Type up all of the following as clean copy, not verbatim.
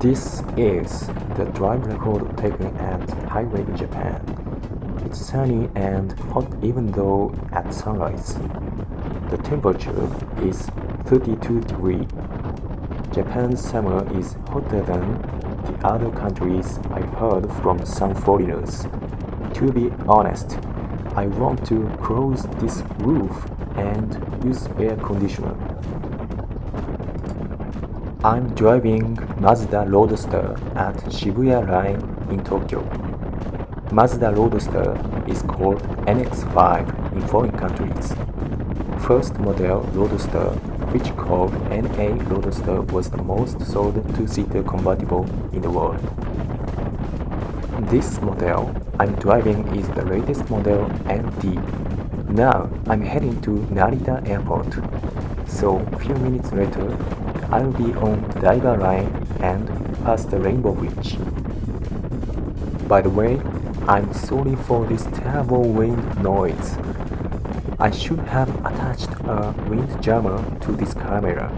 This is the drive record taken at highway in Japan. It's sunny and hot even though at sunrise. The temperature is 32 degrees. Japan's summer is hotter than the other countries I heard from some foreigners. To be honest, I want to close this roof and use air conditioner. I'm driving MAZDA Roadster at Shibuya line in Tokyo. MAZDA Roadster is called NX5 in foreign countries. First model Roadster, which called NA Roadster, was the most sold two-seater convertible in the world. This model I'm driving is the latest model ND. Now I'm heading to Narita Airport, so a few minutes later I'll be on Daiba line and pass the Rainbow Bridge. By the way, I'm sorry for this terrible wind noise. I should have attached a wind jammer to this camera.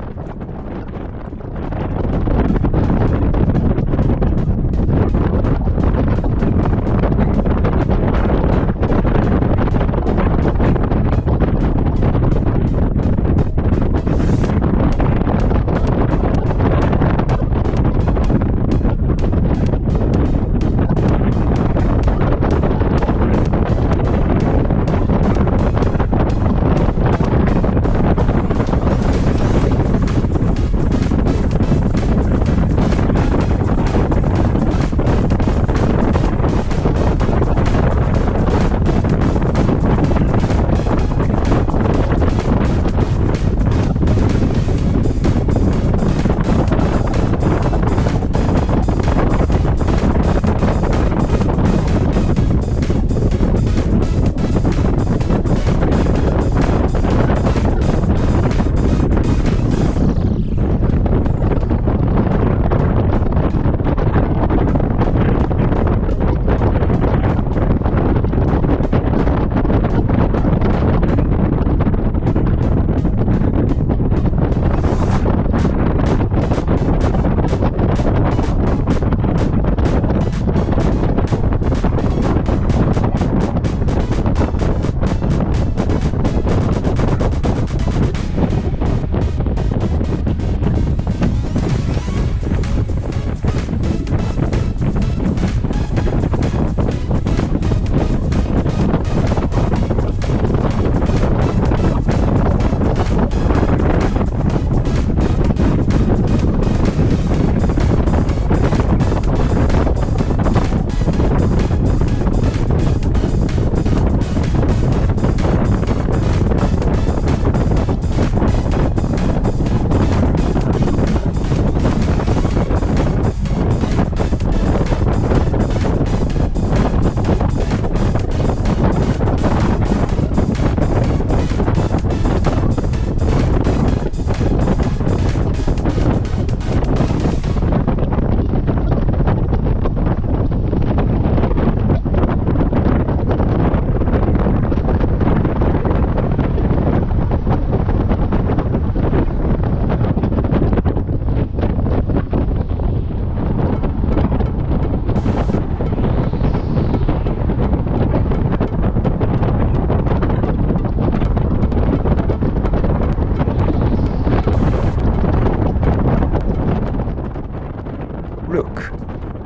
Look,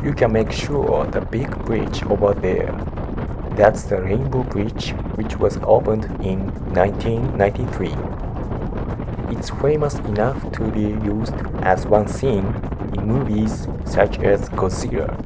you can make sure the big bridge over there. That's the Rainbow Bridge, which was opened in 1993. It's famous enough to be used as one scene in movies such as Godzilla.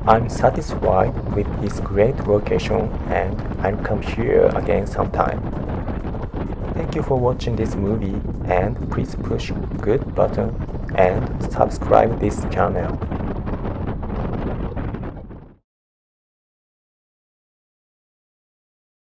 I'm satisfied with this great location and I'll come here again sometime. Thank you for watching this movie and please push good button and subscribe this channel.